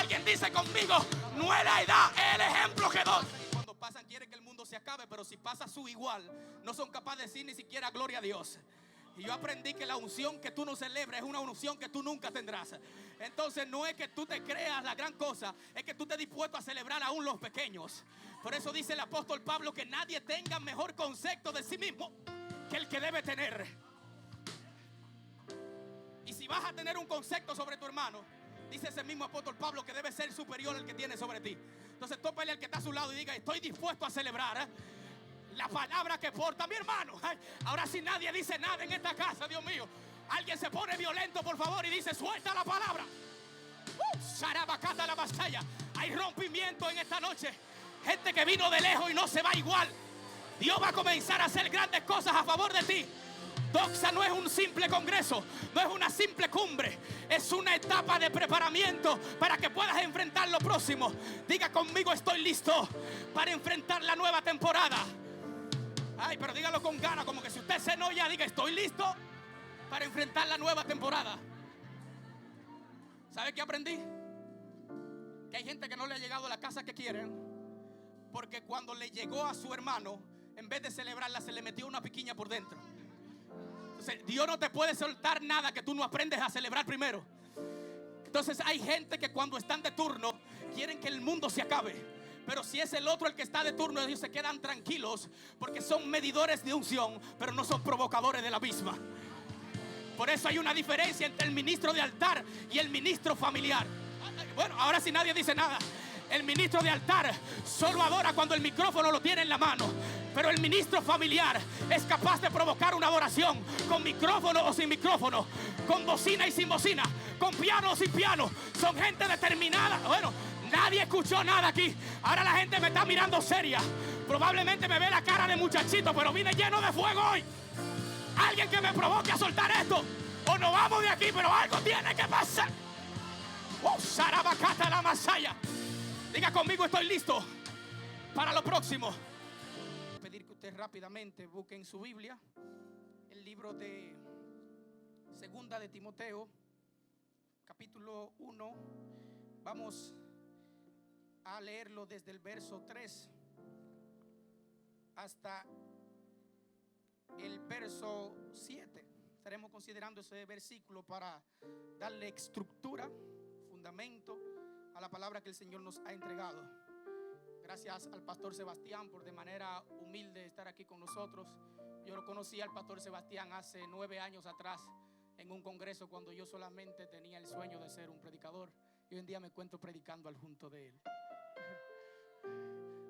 Alguien dice conmigo, no es la edad, es el ejemplo que doy. Cuando pasan quieren que el mundo se acabe, pero si pasa su igual, no son capaces de decir ni siquiera gloria a Dios. Y yo aprendí que la unción que tú no celebras es una unción que tú nunca tendrás. Entonces no es que tú te creas la gran cosa, es que tú estés dispuesto a celebrar aún los pequeños. Por eso dice el apóstol Pablo que nadie tenga mejor concepto de sí mismo que el que debe tener. Y si vas a tener un concepto sobre tu hermano, dice ese mismo apóstol Pablo que debe ser superior al que tiene sobre ti. Entonces tópale al que está a su lado y diga, estoy dispuesto a celebrar la palabra que porta mi hermano. Ay, ahora si nadie dice nada en esta casa, Dios mío, alguien se pone violento por favor y dice, suelta la palabra. Sarabacata la batalla. Hay rompimiento en esta noche. Gente que vino de lejos y no se va igual. Dios va a comenzar a hacer grandes cosas a favor de ti. Doxa no es un simple congreso, no es una simple cumbre, es una etapa de preparamiento para que puedas enfrentar lo próximo. Diga conmigo, estoy listo para enfrentar la nueva temporada. Ay, pero dígalo con ganas, como que si usted se enoja, diga, estoy listo para enfrentar la nueva temporada. ¿Sabe qué aprendí? Que hay gente que no le ha llegado a la casa que quieren, porque cuando le llegó a su hermano, en vez de celebrarla, se le metió una piquiña por dentro. Entonces, Dios no te puede soltar nada que tú no aprendes a celebrar primero. Entonces hay gente que cuando están de turno quieren que el mundo se acabe. Pero si es el otro el que está de turno, ellos se quedan tranquilos porque son medidores de unción, pero no son provocadores de la misma. Por eso hay una diferencia entre el ministro de altar y el ministro familiar. Bueno, ahora si nadie dice nada. El ministro de altar solo adora cuando el micrófono lo tiene en la mano. Pero el ministro familiar es capaz de provocar una adoración con micrófono o sin micrófono, con bocina y sin bocina, con piano o sin piano. Son gente determinada. Bueno, nadie escuchó nada aquí. Ahora la gente me está mirando seria. Probablemente me ve la cara de muchachito, pero vine lleno de fuego hoy. Alguien que me provoque a soltar esto. O nos vamos de aquí, pero algo tiene que pasar. Sarabacata la masaya. Diga conmigo, estoy listo para lo próximo. Pedir que usted rápidamente busque en su Biblia el libro de Segunda de Timoteo, capítulo 1. Vamos a leerlo desde el verso 3 hasta el verso 7. Estaremos considerando ese versículo para darle estructura, fundamento a la palabra que el Señor nos ha entregado. Gracias al pastor Sebastián por de manera humilde estar aquí con nosotros. Yo lo conocí al pastor Sebastián hace 9 años atrás en un congreso cuando yo solamente tenía el sueño de ser un predicador. Y hoy en día me encuentro predicando al junto de él.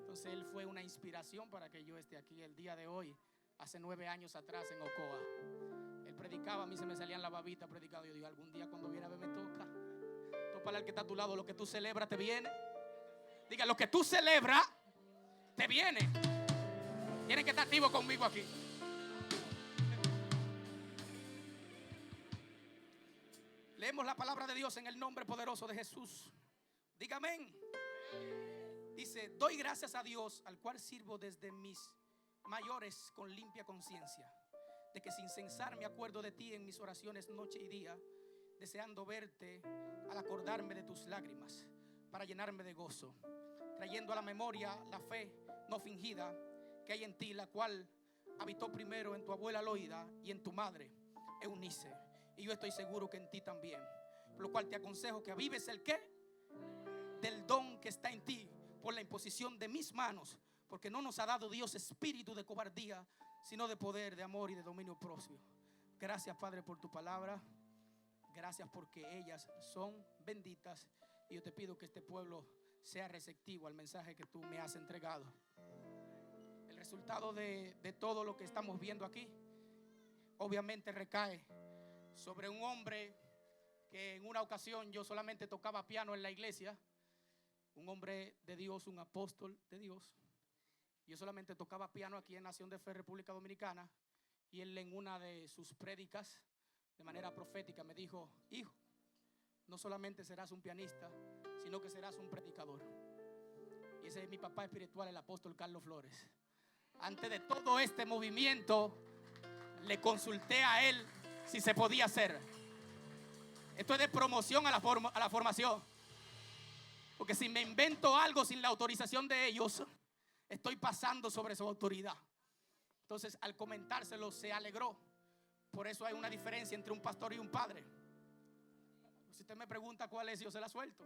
Entonces él fue una inspiración para que yo esté aquí el día de hoy, hace 9 años atrás en Ocoa. Él predicaba, a mí se me salían la babita predicando. Yo digo, algún día cuando viene a ver me toca. Tópale al que está a tu lado, lo que tú celebras te viene. Diga, lo que tú celebras te viene. Tienen que estar activos conmigo aquí. Leemos la palabra de Dios en el nombre poderoso de Jesús. Diga amén. Dice, doy gracias a Dios, al cual sirvo desde mis mayores con limpia conciencia, de que sin cesar me acuerdo de ti en mis oraciones noche y día, deseando verte al acordarme de tus lágrimas, para llenarme de gozo, trayendo a la memoria la fe no fingida que hay en ti, la cual habitó primero en tu abuela Loida y en tu madre Eunice, y yo estoy seguro que en ti también. Por lo cual te aconsejo que avives el qué del don que está en ti por la imposición de mis manos, porque no nos ha dado Dios espíritu de cobardía, sino de poder, de amor y de dominio propio. Gracias, Padre, por tu palabra. Gracias porque ellas son benditas. Y yo te pido que este pueblo sea receptivo al mensaje que tú me has entregado. El resultado de todo lo que estamos viendo aquí obviamente recae sobre un hombre que en una ocasión yo solamente tocaba piano en la iglesia. Un hombre de Dios, un apóstol de Dios. Yo solamente tocaba piano aquí en Nación de Fe, República Dominicana. Y él en una de sus prédicas de manera profética me dijo, hijo, no solamente serás un pianista, sino que serás un predicador. Y ese es mi papá espiritual, el apóstol Carlos Flores. Antes de todo este movimiento, le consulté a él si se podía hacer. Esto es de promoción a la formación. Porque si me invento algo sin la autorización de ellos, estoy pasando sobre su autoridad. Entonces, al comentárselo, se alegró. Por eso hay una diferencia entre un pastor y un padre. Si usted me pregunta cuál es, yo se la suelto.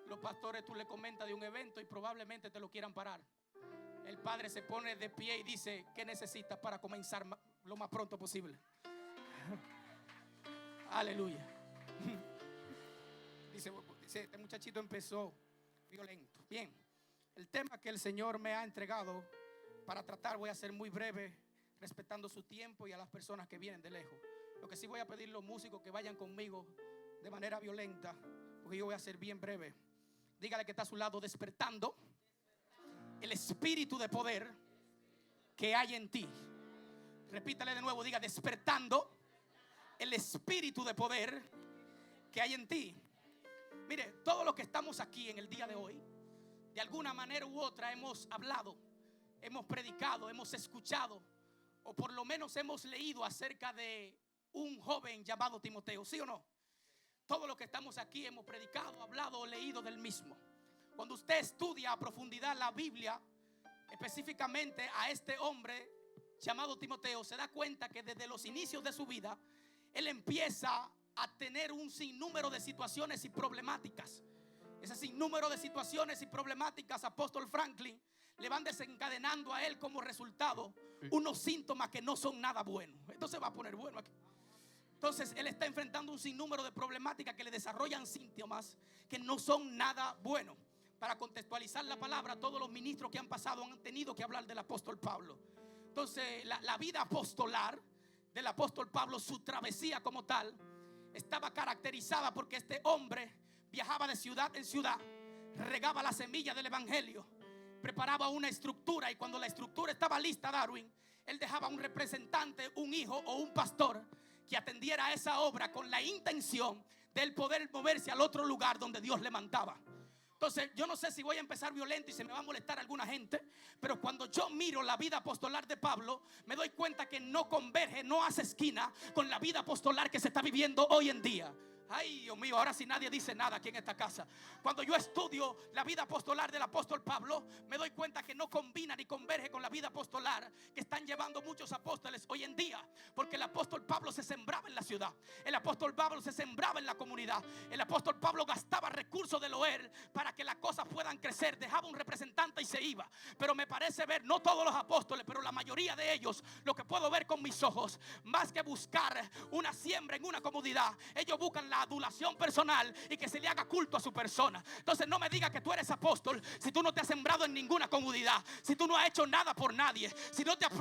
Los pastores, tú le comentas de un evento y probablemente te lo quieran parar. El padre se pone de pie y dice: ¿qué necesitas para comenzar lo más pronto posible? Aleluya. Dice, este muchachito empezó violento. Bien, el tema que el Señor me ha entregado para tratar, voy a ser muy breve, respetando su tiempo y a las personas que vienen de lejos. Lo que sí voy a pedir a los músicos que vayan conmigo de manera violenta, porque yo voy a ser bien breve. Dígale que está a su lado: despertando el espíritu de poder que hay en ti. Repítale de nuevo, diga: despertando el espíritu de poder que hay en ti. Mire, todos los que estamos aquí en el día de hoy, de alguna manera u otra hemos hablado, hemos predicado, hemos escuchado, o por lo menos hemos leído acerca de un joven llamado Timoteo, ¿sí o no? Todos los que estamos aquí hemos predicado, hablado o leído del mismo. Cuando usted estudia a profundidad la Biblia, específicamente a este hombre llamado Timoteo, se da cuenta que desde los inicios de su vida, él empieza a tener un sinnúmero de situaciones y problemáticas. Ese sinnúmero de situaciones y problemáticas, apóstol Franklin, le van desencadenando a él como resultado unos síntomas que no son nada buenos. Esto se va a poner bueno aquí. Entonces él está enfrentando un sinnúmero de problemáticas que le desarrollan síntomas que no son nada buenos. Para contextualizar la palabra, todos los ministros que han pasado han tenido que hablar del apóstol Pablo. Entonces la vida apostolar del apóstol Pablo, su travesía como tal, estaba caracterizada porque este hombre viajaba de ciudad en ciudad, regaba la semilla del evangelio, preparaba una estructura, y cuando la estructura estaba lista, Darwin, él dejaba un representante, un hijo o un pastor que atendiera a esa obra con la intención de él poder moverse al otro lugar donde Dios le mandaba. Entonces yo no sé si voy a empezar violento y se me va a molestar alguna gente, pero cuando yo miro la vida apostolar de Pablo, me doy cuenta que no converge, no hace esquina con la vida apostolar que se está viviendo hoy en día. Ay, Dios mío, ahora sí nadie dice nada aquí en esta casa. Cuando yo estudio la vida apostolar del apóstol Pablo, me doy cuenta que no combina ni converge con la vida apostolar que están llevando muchos apóstoles hoy en día. Porque el apóstol Pablo se sembraba en la ciudad, el apóstol Pablo se sembraba en la comunidad, el apóstol Pablo gastaba recursos de Loer para que las cosas puedan crecer, dejaba un representante y se iba. Pero me parece ver, no todos los apóstoles, pero la mayoría de ellos, lo que puedo ver con mis ojos, más que buscar una siembra en una comunidad, ellos buscan la adulación personal y que se le haga culto a su persona. Entonces no me digas que tú eres apóstol si tú no te has sembrado en ninguna comunidad, si tú no has hecho nada por nadie, si no te has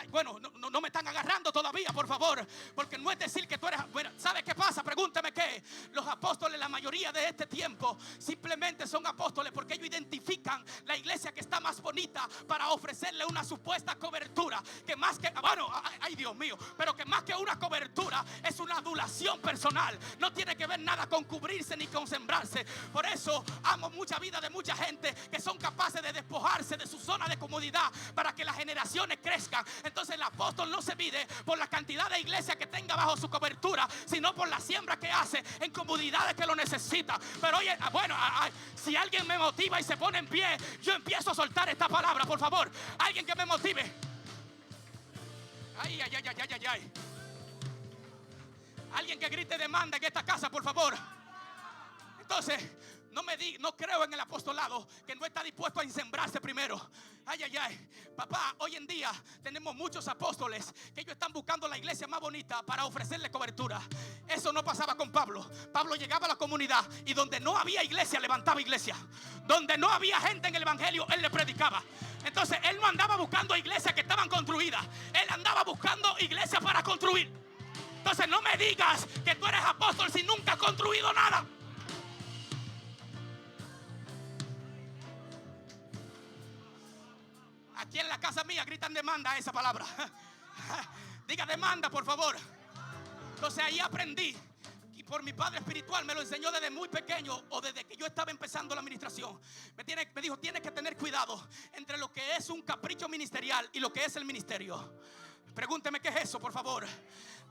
bueno, no me están agarrando todavía, por favor, porque no es decir que tú eres bueno. ¿Sabe qué pasa? Pregúnteme qué. Los apóstoles, la mayoría de este tiempo, simplemente son apóstoles porque ellos identifican la iglesia que está más bonita para ofrecerle una supuesta cobertura, que más que, bueno, ay Dios mío, pero que más que una cobertura es una adulación personal. No tiene que ver nada con cubrirse ni con sembrarse. Por eso amo mucha vida de mucha gente que son capaces de despojarse de su zona de comodidad para que las generaciones crezcan. Entonces el apóstol no se mide por la cantidad de iglesia que tenga bajo su cobertura, sino por la siembra que hace en comunidades que lo necesitan. Pero oye, bueno, si alguien me motiva y se pone en pie, yo empiezo a soltar esta palabra, por favor. Alguien que me motive. Ay, ay, ay, ay, ay, ay. Alguien que grite demanda en esta casa, por favor. Entonces, no creo en el apostolado que no está dispuesto a sembrarse primero. Ay, ay, ay. Papá, hoy en día tenemos muchos apóstoles que ellos están buscando la iglesia más bonita para ofrecerle cobertura. Eso no pasaba con Pablo. Pablo llegaba a la comunidad y donde no había iglesia, levantaba iglesia. Donde no había gente en el evangelio, él le predicaba. Entonces, él no andaba buscando iglesias que estaban construidas. Él andaba buscando iglesias para construir. Entonces no me digas que tú eres apóstol si nunca has construido nada. Aquí en la casa mía gritan demanda esa palabra. Diga demanda, por favor. Entonces ahí aprendí, y por mi padre espiritual me lo enseñó desde muy pequeño, o desde que yo estaba empezando la administración. Me dijo, tienes que tener cuidado entre lo que es un capricho ministerial y lo que es el ministerio. Pregúnteme qué es eso, por favor.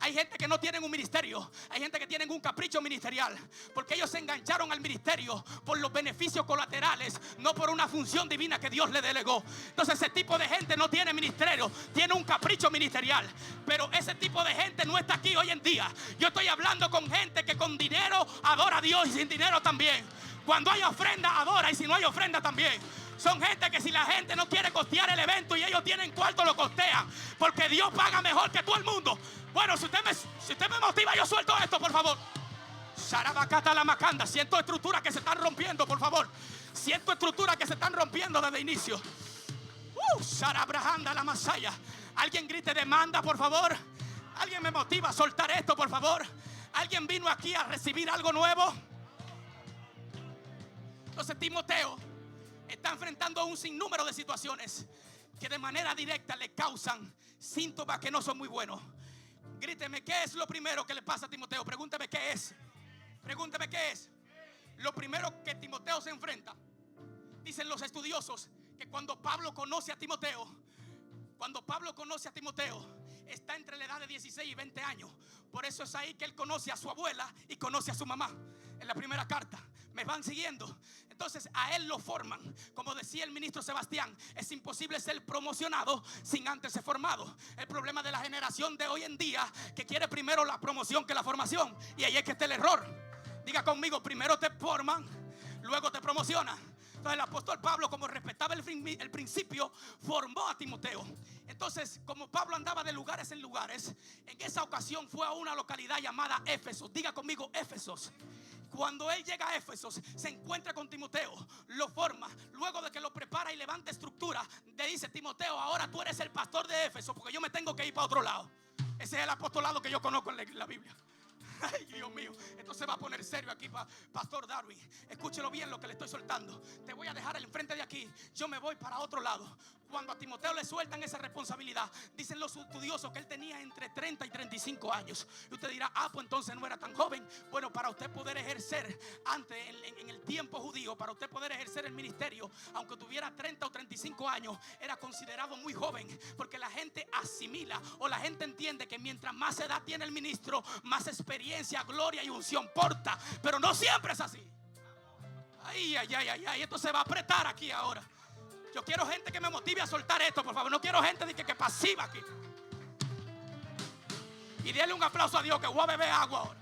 Hay gente que no tienen un ministerio. Hay gente que tienen un capricho ministerial, porque ellos se engancharon al ministerio por los beneficios colaterales, no por una función divina que Dios le delegó. Entonces ese tipo de gente no tiene ministerio, tiene un capricho ministerial. Pero ese tipo de gente no está aquí hoy en día. Yo estoy hablando con gente que con dinero adora a Dios y sin dinero también. Cuando hay ofrenda adora, y si no hay ofrenda también. Son gente que si la gente no quiere costear el evento y ellos tienen cuarto, lo costean, porque Dios paga mejor que todo el mundo. Bueno, si usted me motiva, yo suelto esto, por favor. Sarabacata la macanda. Siento estructuras que se están rompiendo, por favor. Siento estructuras que se están rompiendo desde el inicio. Sarabrahanda la masaya. Alguien grite demanda, por favor. Alguien me motiva a soltar esto, por favor. Alguien vino aquí a recibir algo nuevo. Entonces Timoteo está enfrentando un sinnúmero de situaciones que de manera directa le causan síntomas que no son muy buenos. Gríteme, ¿qué es lo primero que le pasa a Timoteo? Pregúnteme qué es. Pregúnteme qué es. Lo primero que Timoteo se enfrenta, dicen los estudiosos, que cuando Pablo conoce a Timoteo, está entre la edad de 16 y 20 años. Por eso es ahí que él conoce a su abuela y conoce a su mamá. En la primera carta. ¿Me van siguiendo? Entonces a él lo forman. Como decía el ministro Sebastián, es imposible ser promocionado sin antes ser formado. El problema de la generación de hoy en día, que quiere primero la promoción que la formación. Y ahí es que está el error. Diga conmigo, primero te forman, luego te promocionan. Entonces el apóstol Pablo, como respetaba el principio, formó a Timoteo. Entonces, como Pablo andaba de lugares en lugares, en esa ocasión fue a una localidad llamada Éfesos. Diga conmigo, Éfesos. Cuando él llega a Éfesos, se encuentra con Timoteo, lo forma. Luego de que lo prepara y levanta estructura, le dice: Timoteo, ahora tú eres el pastor de Éfeso, porque yo me tengo que ir para otro lado. Ese es el apostolado que yo conozco en la Biblia. Ay, Dios mío, esto se va a poner serio aquí, Pastor Darwin. Escúchelo bien lo que le estoy soltando. Te voy a dejar al frente de aquí. Yo me voy para otro lado. Cuando a Timoteo le sueltan esa responsabilidad, dicen los estudiosos que él tenía entre 30 y 35 años. Y usted dirá: pues entonces no era tan joven. Bueno, para usted poder ejercer antes, en el tiempo judío, para usted poder ejercer el ministerio, aunque tuviera 30 o 35 años, era considerado muy joven. Porque la gente asimila, o la gente entiende que mientras más edad tiene el ministro, más experiencia, gloria y unción porta. Pero no siempre es así. Ay, esto se va a apretar aquí ahora. Yo quiero gente que me motive a soltar esto, por favor. No quiero gente que pasiva aquí. Y denle un aplauso a Dios, que voy a beber agua ahora.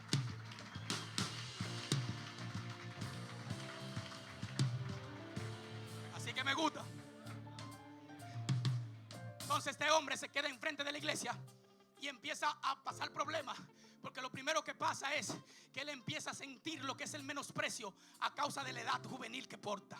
Así que me gusta. Entonces este hombre se queda enfrente de la iglesia y empieza a pasar problemas. Porque lo primero que pasa es que él empieza a sentir lo que es el menosprecio a causa de la edad juvenil que porta.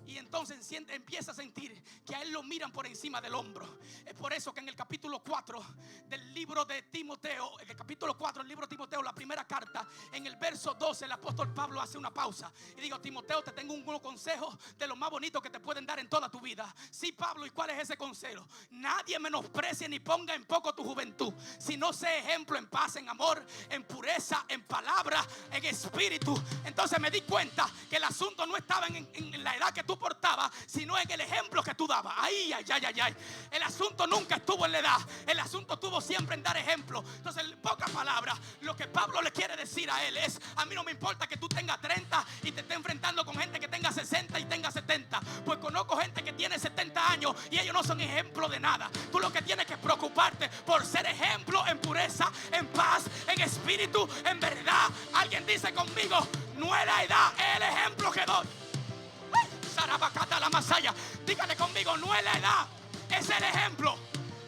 Y entonces empieza a sentir que a él lo miran por encima del hombro. Es por eso que en el capítulo 4 del libro de Timoteo, en el capítulo 4 del libro de Timoteo, la primera carta, en el verso 12, el apóstol Pablo hace una pausa y digo: Timoteo, te tengo un consejo de lo más bonito que te pueden dar en toda tu vida. Sí, Pablo, ¿y cuál es ese consejo? Nadie menosprecie ni ponga en poco tu juventud, sino sé ejemplo en paz, en amor, en pureza, en palabra, en espíritu. Entonces me di cuenta que el asunto no estaba en la edad que tú portabas, sino en el ejemplo que tú dabas. Ay. El asunto nunca estuvo en la edad. El asunto estuvo siempre en dar ejemplo. Entonces, en pocas palabras, lo que Pablo le quiere decir a él es: a mí no me importa que tú tengas 30 y te estés enfrentando con gente que tenga 60 y tenga 70. Pues conozco gente que tiene 70 años y ellos no son ejemplo de nada. Tú lo que tienes que preocuparte por ser ejemplo en pureza, en paz, en espíritu, en verdad. Alguien dice conmigo: no es la edad, es el ejemplo que doy. Sarabacata la masaya. Dígale conmigo: no es la edad, es el ejemplo.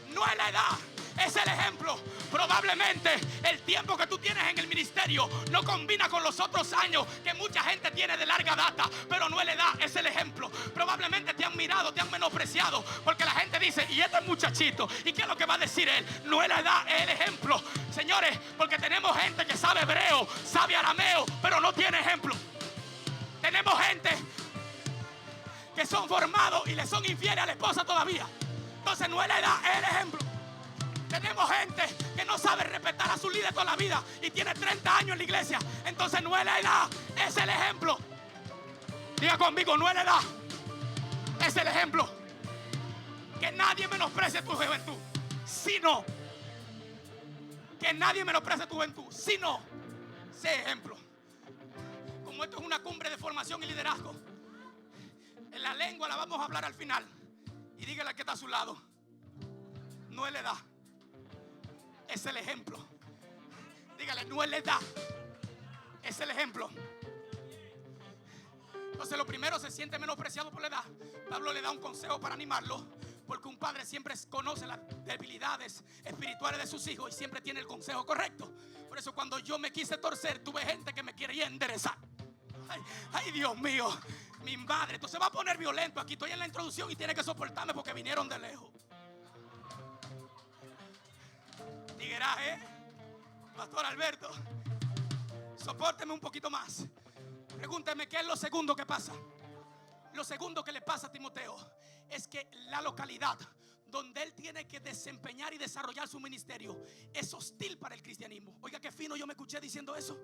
No es la edad, es el ejemplo. Probablemente el tiempo que tú tienes en el ministerio no combina con los otros años que mucha gente tiene de larga data, pero no es la edad, es el ejemplo. Probablemente te han mirado, te han menospreciado, porque la gente dice: y este muchachito, ¿y qué es lo que va a decir él? No es la edad, es el ejemplo. Señores, porque tenemos gente que sabe hebreo, sabe arameo, pero no tiene ejemplo. Tenemos gente que son formados y le son infieles a la esposa todavía. Entonces no es la edad, es el ejemplo. Tenemos gente que no sabe respetar a su líder toda la vida y tiene 30 años en la iglesia. Entonces no es la edad, es el ejemplo. Diga conmigo: no es la edad, es el ejemplo. Que nadie menosprecie tu juventud, sino que nadie menosprecie tu juventud, sino sé ejemplo. Como esto es una cumbre de formación y liderazgo, en la lengua la vamos a hablar al final. Y dígale al que está a su lado, no es la edad, es el ejemplo. Dígale, no es la edad, es el ejemplo. Entonces lo primero, se siente menospreciado por la edad. Pablo le da un consejo para animarlo, porque un padre siempre conoce las debilidades espirituales de sus hijos y siempre tiene el consejo correcto. Por eso cuando yo me quise torcer, tuve gente que me quería enderezar. Ay, Dios mío, mi madre. Entonces va a poner violento aquí. Estoy en la introducción y tiene que soportarme porque vinieron de lejos. Tigueraje, Pastor Alberto, sopórteme un poquito más. Pregúnteme qué es lo segundo que pasa. Lo segundo que le pasa a Timoteo es que la localidad donde él tiene que desempeñar y desarrollar su ministerio es hostil para el cristianismo. Oiga, qué fino yo me escuché diciendo eso.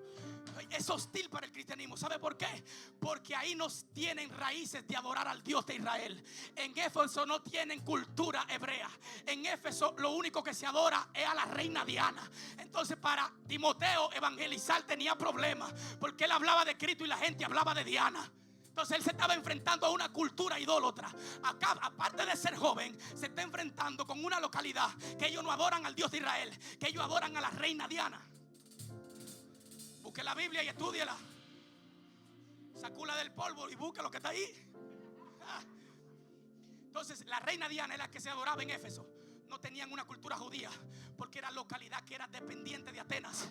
Es hostil para el cristianismo. ¿Sabe por qué? Porque ahí no tienen raíces de adorar al Dios de Israel. En Éfeso no tienen cultura hebrea. En Éfeso lo único que se adora es a la reina Diana. Entonces para Timoteo evangelizar tenía problemas, porque él hablaba de Cristo y la gente hablaba de Diana. Entonces él se estaba enfrentando a una cultura idólatra. Acá, aparte de ser joven, se está enfrentando con una localidad que ellos no adoran al Dios de Israel, que ellos adoran a la reina Diana. Busque la Biblia y estúdiela. Sacúla del polvo y busque lo que está ahí. Entonces la reina Diana es la que se adoraba en Éfeso. No tenían una cultura judía, porque era localidad que era dependiente de Atenas.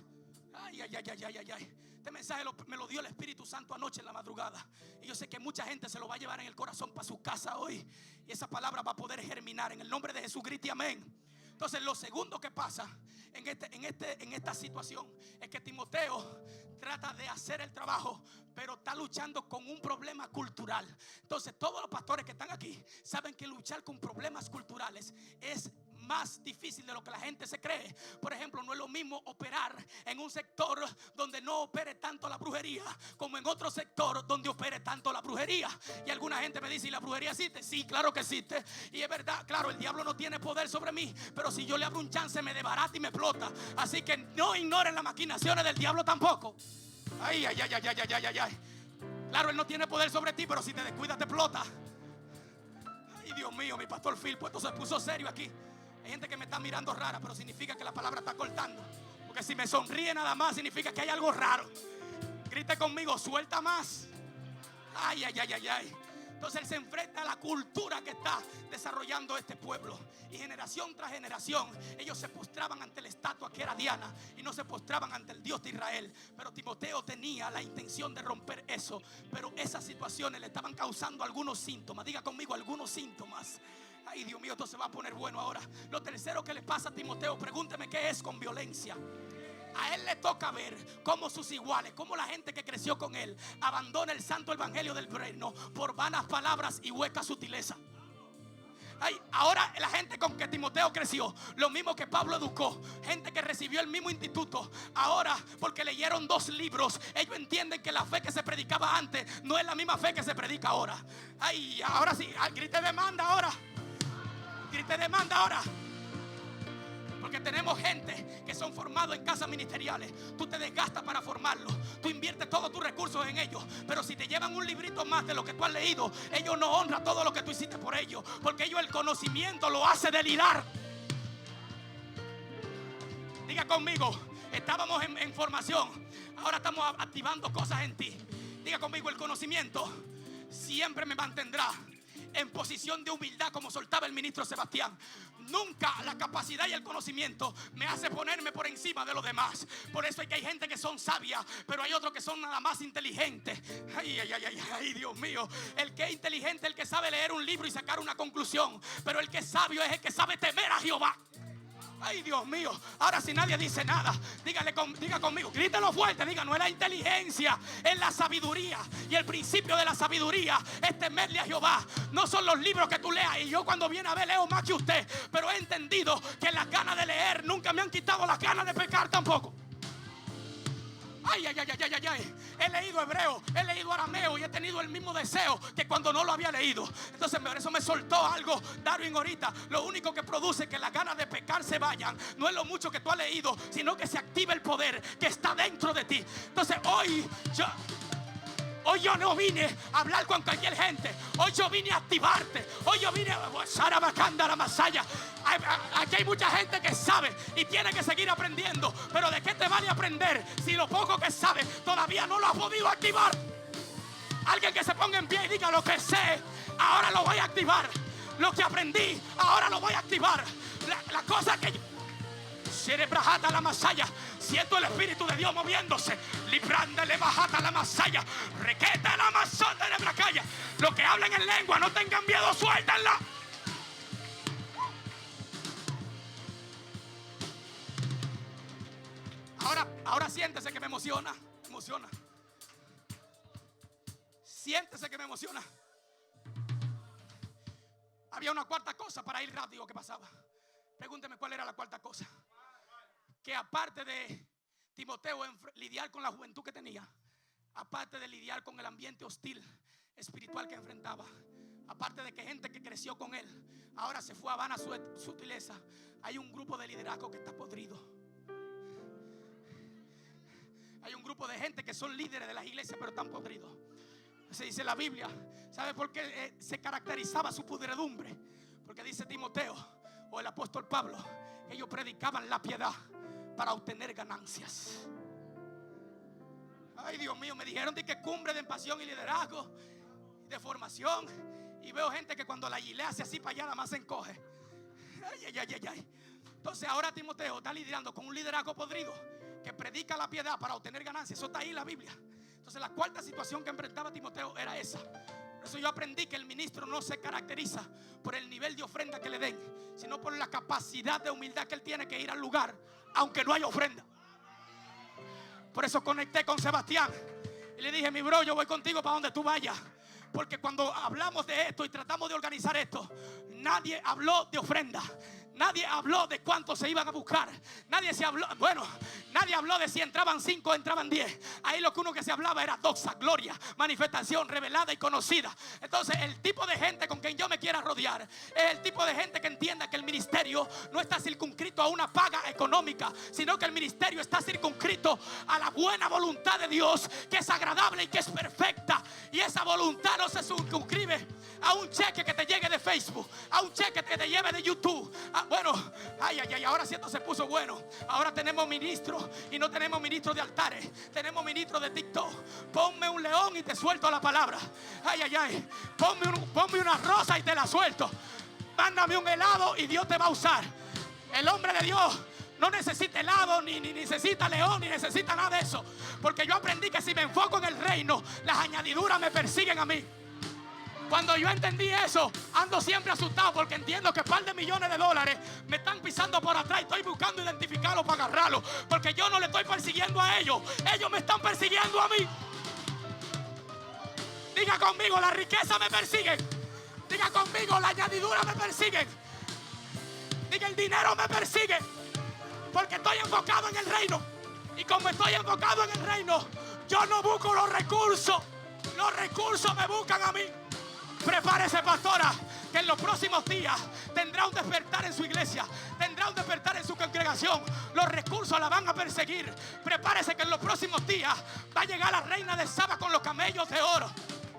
Ay. Este mensaje me lo dio el Espíritu Santo anoche en la madrugada. Y yo sé que mucha gente se lo va a llevar en el corazón para su casa hoy. Y esa palabra va a poder germinar en el nombre de Jesús. Grite amén. Entonces lo segundo que pasa en esta situación es que Timoteo trata de hacer el trabajo, pero está luchando con un problema cultural. Entonces todos los pastores que están aquí saben que luchar con problemas culturales es más difícil de lo que la gente se cree. Por ejemplo, no es lo mismo operar en un sector donde no opere tanto la brujería como en otro sector donde opere tanto la brujería. Y alguna gente me dice, ¿y la brujería existe? Sí, claro que existe. Y es verdad, claro, el diablo no tiene poder sobre mí, pero si yo le abro un chance me desbarata y me explota. Así que no ignoren las maquinaciones del diablo tampoco. Ay. Claro, él no tiene poder sobre ti, pero si te descuidas te explota. Ay, Dios mío, mi pastor Phil, pues esto se puso serio aquí. Hay gente que me está mirando rara, pero significa que la palabra está cortando. Porque si me sonríe nada más, significa que hay algo raro. Grite conmigo, suelta más. Ay. Entonces él se enfrenta a la cultura que está desarrollando este pueblo. Y generación tras generación ellos se postraban ante la estatua que era Diana y no se postraban ante el Dios de Israel. Pero Timoteo tenía la intención de romper eso. Pero esas situaciones le estaban causando algunos síntomas. Diga conmigo, algunos síntomas. Ay, Dios mío, esto se va a poner bueno ahora. Lo tercero que le pasa a Timoteo, pregúnteme qué es con violencia. A él le toca ver cómo sus iguales, cómo la gente que creció con él abandona el santo evangelio del reino por vanas palabras y huecas sutileza. Ay, ahora la gente con que Timoteo creció, lo mismo que Pablo educó, gente que recibió el mismo instituto, ahora porque leyeron 2 libros, ellos entienden que la fe que se predicaba antes no es la misma fe que se predica ahora. Ay, ahora sí, grite demanda ahora. Grite demanda ahora. Porque tenemos gente que son formados en casas ministeriales. Tú te desgastas para formarlos, tú inviertes todos tus recursos en ellos, pero si te llevan un librito más de lo que tú has leído, ellos no honran todo lo que tú hiciste por ellos, porque ellos el conocimiento lo hace delirar. Diga conmigo, estábamos en formación, ahora estamos activando cosas en ti. Diga conmigo, el conocimiento siempre me mantendrá en posición de humildad, como soltaba el ministro Sebastián. Nunca la capacidad y el conocimiento me hace ponerme por encima de los demás. Por eso es que hay gente que son sabias, pero hay otros que son nada más inteligentes. Ay, Dios mío. El que es inteligente es el que sabe leer un libro y sacar una conclusión, pero el que es sabio es el que sabe temer a Jehová. Ay, Dios mío. Ahora si nadie dice nada, diga conmigo, grítelo fuerte, diga, no es la inteligencia, es la sabiduría. Y el principio de la sabiduría es temerle a Jehová. No son los libros que tú leas, y yo cuando viene a ver leo más que usted, pero he entendido que las ganas de leer nunca me han quitado las ganas de pecar tampoco. Ay, ay, ay, ay, ay, ay. He leído hebreo, he leído arameo y he tenido el mismo deseo que cuando no lo había leído. Entonces por eso me soltó algo Darwin ahorita. Lo único que produce que las ganas de pecar se vayan no es lo mucho que tú has leído, sino que se active el poder que está dentro de ti. Entonces hoy yo no vine a hablar con cualquier gente. Hoy yo vine a activarte. Hoy yo vine a Sarabacanda la Masaya. Aquí hay mucha gente que sabe y tiene que seguir aprendiendo. Pero ¿de qué te vale aprender si lo poco que sabe todavía no lo ha podido activar? Alguien que se ponga en pie y diga: lo que sé, ahora lo voy a activar. Lo que aprendí, ahora lo voy a activar. La cosa que Cerebrajata la Masaya. Siento el Espíritu de Dios moviéndose. Librándole bajata la Masaya. Requeta la Masota de Bracaya. Los que hablan en lengua, no tengan miedo, suéltenla. Ahora siéntese que me emociona. Siéntese que me emociona. Había una cuarta cosa para ir rápido que pasaba. Pregúnteme cuál era la cuarta cosa. Que aparte de Timoteo lidiar con la juventud que tenía, aparte de lidiar con el ambiente hostil espiritual que enfrentaba, aparte de que gente que creció con él ahora se fue a vana su sutileza, hay un grupo de liderazgo que está podrido. Hay un grupo de gente que son líderes de las iglesias pero están podridos. Se dice la Biblia. ¿Sabe por qué se caracterizaba su pudredumbre? Porque dice Timoteo o el apóstol Pablo, ellos predicaban la piedad para obtener ganancias. Ay, Dios mío, me dijeron de que cumbre de pasión y liderazgo, de formación, y veo gente que cuando la gilea hace así para allá nada más se encoge. Ay, ay, ay, ay, ay. Entonces ahora Timoteo está lidiando con un liderazgo podrido que predica la piedad para obtener ganancias. Eso está ahí en la Biblia. Entonces la cuarta situación que enfrentaba Timoteo era esa. Por eso yo aprendí que el ministro no se caracteriza por el nivel de ofrenda que le den, sino por la capacidad de humildad que él tiene que ir al lugar aunque no haya ofrenda. Por eso conecté con Sebastián y le dije: mi bro, yo voy contigo para donde tú vayas. Porque cuando hablamos de esto y tratamos de organizar esto, nadie habló de ofrenda. Nadie habló de cuánto se iban a buscar. Nadie habló de si entraban 5 o entraban 10. Ahí lo que se hablaba era doxa, gloria, manifestación revelada y conocida. Entonces el tipo de gente con quien yo me quiera rodear es el tipo de gente que entienda que el ministerio no está circunscrito a una paga económica, sino que el ministerio está circunscrito a la buena voluntad de Dios, que es agradable y que es perfecta. Y esa voluntad no se circunscribe a un cheque que te llegue de Facebook, a un cheque que te lleve de YouTube. Ahora sí esto se puso bueno. Ahora tenemos ministros y no tenemos ministros de altares, tenemos ministros de TikTok. Ponme un león y te suelto la palabra. Ponme una rosa y te la suelto. Mándame un helado y Dios te va a usar. El hombre de Dios no necesita helado, ni necesita león, ni necesita nada de eso. Porque yo aprendí que si me enfoco en el reino, las añadiduras me persiguen a mí. Cuando yo entendí eso, ando siempre asustado porque entiendo que un par de millones de dólares me están pisando por atrás y estoy buscando identificarlos para agarrarlos. Porque yo no le estoy persiguiendo a ellos, ellos me están persiguiendo a mí. Diga conmigo: la riqueza me persigue. Diga conmigo: la añadidura me persigue. Diga: el dinero me persigue. Porque estoy enfocado en el reino. Y como estoy enfocado en el reino, yo no busco los recursos me buscan a mí. Prepárese, pastora, que en los próximos días tendrá un despertar en su iglesia, tendrá un despertar en su congregación. Los recursos la van a perseguir. Prepárese que en los próximos días va a llegar la reina de Saba con los camellos de oro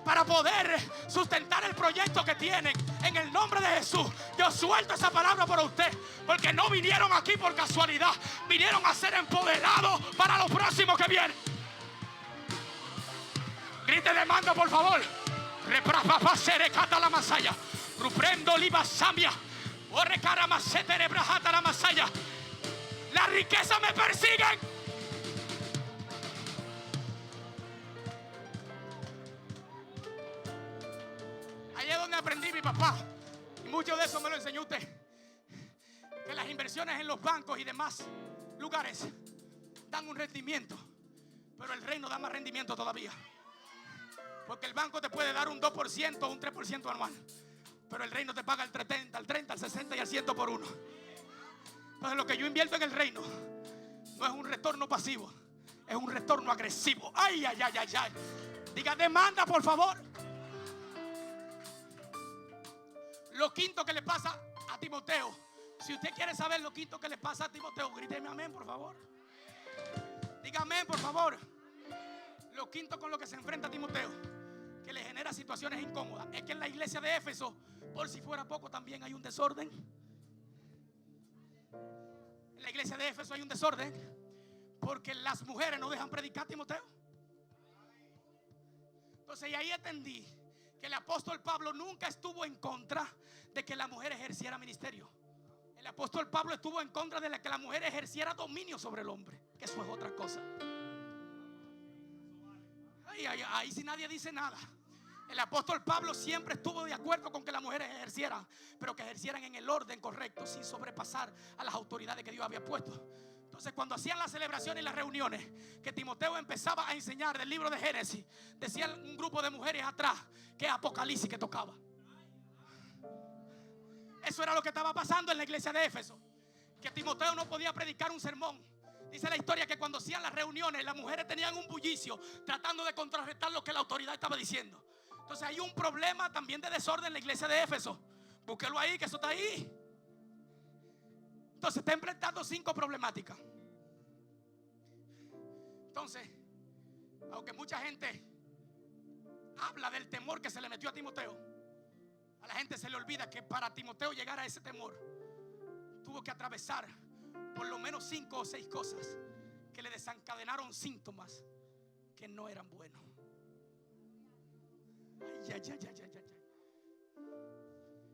para poder sustentar el proyecto que tienen. En el nombre de Jesús, yo suelto esa palabra por usted, porque no vinieron aquí por casualidad, vinieron a ser empoderados para lo próximo que viene. Grite de mando, por favor. La masaya, ruprendo liba samia, orre caramasete rebrajata la masaya. La riqueza me persiguen. Ahí es donde aprendí mi papá, y mucho de eso me lo enseñó usted, que las inversiones en los bancos y demás lugares dan un rendimiento, pero el reino da más rendimiento todavía. Porque el banco te puede dar un 2% o un 3% anual, pero el reino te paga el 30, el 60 y el 100 por uno. Entonces lo que yo invierto en el reino no es un retorno pasivo, es un retorno agresivo. Ay, ay, ay, ay, ay. Diga demanda, por favor. Lo quinto que le pasa a Timoteo. Si usted quiere saber lo quinto que le pasa a Timoteo, gríteme amén, por favor. Diga amén, por favor. Lo quinto con lo que se enfrenta Timoteo, que le genera situaciones incómodas, es que en la iglesia de Éfeso, por si fuera poco, también hay un desorden. En la iglesia de Éfeso hay un desorden porque las mujeres no dejan predicar a Timoteo. Entonces, y ahí entendí que el apóstol Pablo nunca estuvo en contra de que la mujer ejerciera ministerio. El apóstol Pablo estuvo en contra de que la mujer ejerciera dominio sobre el hombre, que eso es otra cosa. Ahí sí nadie dice nada. El apóstol Pablo siempre estuvo de acuerdo con que las mujeres ejercieran, pero que ejercieran en el orden correcto, sin sobrepasar a las autoridades que Dios había puesto. Entonces, cuando hacían las celebraciones y las reuniones, que Timoteo empezaba a enseñar del libro de Génesis, decía un grupo de mujeres atrás que Apocalipsis que tocaba. Eso era lo que estaba pasando en la iglesia de Éfeso, que Timoteo no podía predicar un sermón. Dice la historia que cuando hacían las reuniones, las mujeres tenían un bullicio tratando de contrarrestar lo que la autoridad estaba diciendo. Entonces hay un problema también de desorden en la iglesia de Éfeso. Búsquelo ahí, que eso está ahí. Entonces está enfrentando 5 problemáticas. Entonces, aunque mucha gente habla del temor que se le metió a Timoteo, a la gente se le olvida que para Timoteo llegar a ese temor tuvo que atravesar por lo menos 5 o 6 cosas que le desencadenaron síntomas que no eran buenos. Ay.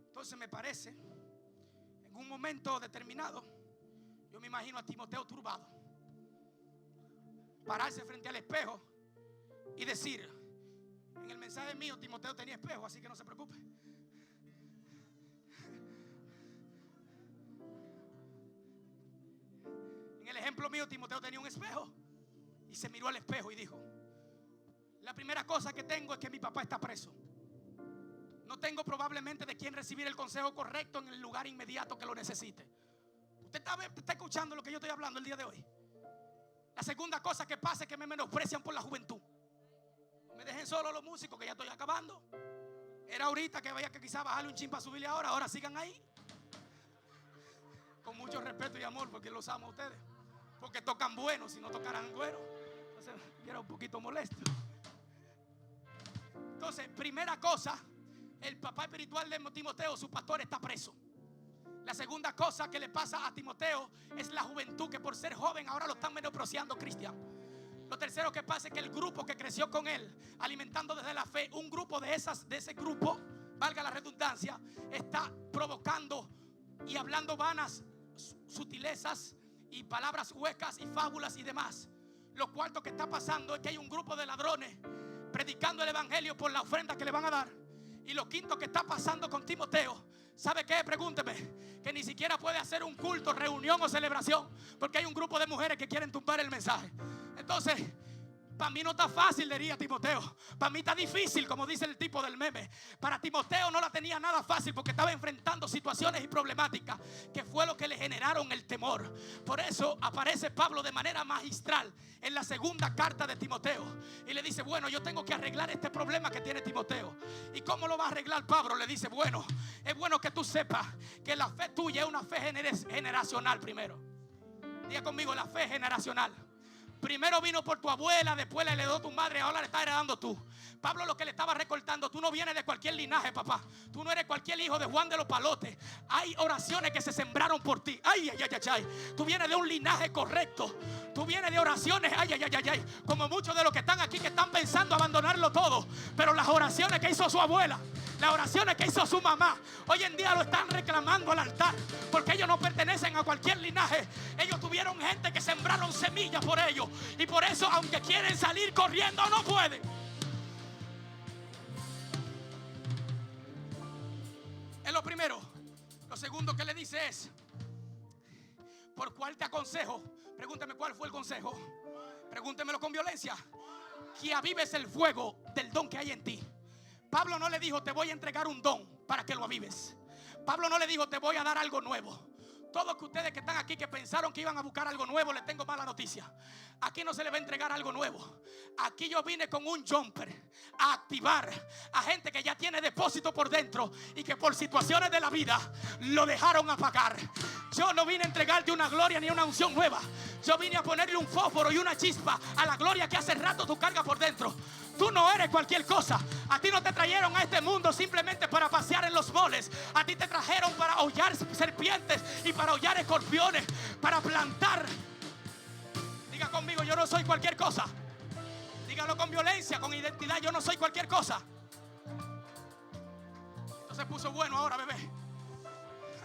Entonces me parece, en un momento determinado, yo me imagino a Timoteo turbado, pararse frente al espejo y decir: en el mensaje mío Timoteo tenía espejo, así que no se preocupe. En el ejemplo mío, Timoteo tenía un espejo y se miró al espejo y dijo: la primera cosa que tengo es que mi papá está preso. No tengo probablemente de quién recibir el consejo correcto en el lugar inmediato que lo necesite. Usted está escuchando lo que yo estoy hablando el día de hoy. La segunda cosa que pasa es que me menosprecian por la juventud. No me dejen solo los músicos, que ya estoy acabando. Era ahorita que vaya que quizá bajarle un chin para subirle ahora sigan ahí. Con mucho respeto y amor, porque los amo a ustedes. Porque tocan bueno, si no tocaran bueno. Entonces, era un poquito molesto. Entonces, primera cosa, el papá espiritual de Timoteo, su pastor, está preso. La segunda cosa que le pasa a Timoteo es la juventud, que por ser joven ahora lo están menospreciando, Cristian. Lo tercero que pasa es que el grupo que creció con él, alimentando desde la fe, un grupo de ese grupo, valga la redundancia, está provocando y hablando vanas sutilezas y palabras huecas y fábulas y demás. Lo cuarto que está pasando es que hay un grupo de ladrones predicando el evangelio por la ofrenda que le van a dar. Y lo quinto que está pasando con Timoteo, ¿sabe qué? Pregúnteme. Que ni siquiera puede hacer un culto, reunión o celebración, porque hay un grupo de mujeres que quieren tumbar el mensaje. Entonces, para mí no está fácil, diría Timoteo. Para mí está difícil, como dice el tipo del meme. Para Timoteo no la tenía nada fácil, porque estaba enfrentando situaciones y problemáticas que fue lo que le generaron el temor. Por eso aparece Pablo de manera magistral en la segunda carta de Timoteo y le dice: bueno, yo tengo que arreglar este problema que tiene Timoteo. ¿Y cómo lo va a arreglar Pablo? Le dice: bueno, es bueno que tú sepas que la fe tuya es una fe generacional primero. Diga conmigo: la fe generacional. Primero vino por tu abuela, después le heredó tu madre, ahora le está heredando tú. Pablo lo que le estaba recortando: tú no vienes de cualquier linaje, papá. Tú no eres cualquier hijo de Juan de los Palotes. Hay oraciones que se sembraron por ti. Ay. Tú vienes de un linaje correcto. Tú vienes de oraciones, como muchos de los que están aquí, que están pensando abandonarlo todo. Pero las oraciones que hizo su abuela, las oraciones que hizo su mamá, hoy en día lo están reclamando al altar, porque ellos no pertenecen a cualquier linaje. Ellos tuvieron gente que sembraron semillas por ellos, y por eso, aunque quieren salir corriendo, no pueden. Es lo primero. Lo segundo que le dice es: ¿por cuál te aconsejo? Pregúnteme cuál fue el consejo. Pregúntemelo con violencia. Que avives el fuego del don que hay en ti. Pablo no le dijo: te voy a entregar un don para que lo avives. Pablo no le dijo: te voy a dar algo nuevo. Todos ustedes que están aquí, que pensaron que iban a buscar algo nuevo, les tengo mala noticia. Aquí no se le va a entregar algo nuevo. Aquí yo vine con un jumper a activar a gente que ya tiene depósito por dentro y que por situaciones de la vida lo dejaron apagar. Yo no vine a entregarte una gloria ni una unción nueva. Yo vine a ponerle un fósforo y una chispa a la gloria que hace rato tú cargas por dentro. Tú no eres cualquier cosa. A ti no te trajeron a este mundo simplemente para pasear en los moles. A ti te trajeron para hollar serpientes y para hollar escorpiones, para plantar. Diga conmigo, yo no soy cualquier cosa. Dígalo con violencia, con identidad, yo no soy cualquier cosa. Esto se puso bueno ahora, bebé.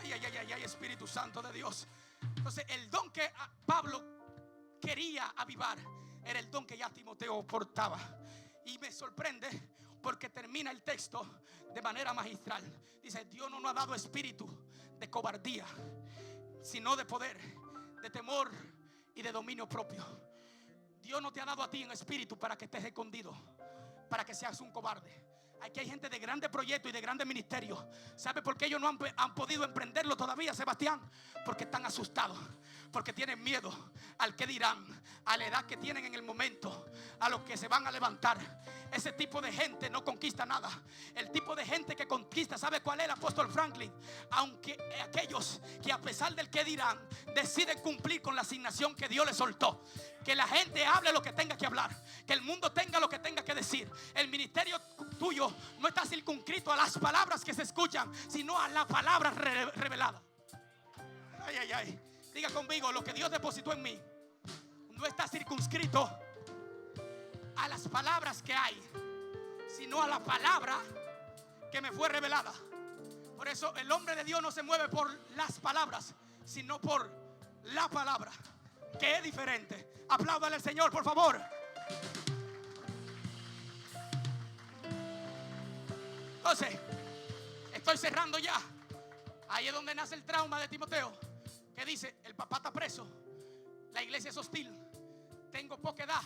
Ay, ay, ay, ay, Espíritu Santo de Dios. Entonces el don que Pablo quería avivar era el don que ya Timoteo portaba. Y me sorprende porque termina el texto de manera magistral. Dice: Dios no nos ha dado espíritu de cobardía, sino de poder, de temor y de dominio propio. Dios no te ha dado a ti un espíritu para que estés escondido, para que seas un cobarde. Aquí hay gente de grandes proyectos y de grandes ministerios. ¿Sabe por qué ellos no han podido emprenderlo todavía, Sebastián? Porque están asustados, porque tienen miedo al que dirán, a la edad que tienen en el momento, a los que se van a levantar. Ese tipo de gente no conquista nada. El tipo de gente que conquista, ¿sabe cuál es el apóstol Franklin? Aunque aquellos que a pesar del que dirán deciden cumplir con la asignación que Dios les soltó. Que la gente hable lo que tenga que hablar, que el mundo tenga lo que tenga que decir. El ministerio tuyo no está circunscrito a las palabras que se escuchan, sino a la palabra revelada. Ay, ay, ay. Diga conmigo, lo que Dios depositó en mí no está circunscrito a las palabras que hay, sino a la palabra que me fue revelada. Por eso el hombre de Dios no se mueve por las palabras, sino por la palabra, que es diferente. Apláudale al Señor, por favor. Entonces, estoy cerrando ya. Ahí es donde nace el trauma de Timoteo, que dice: el papá está preso, la iglesia es hostil, tengo poca edad,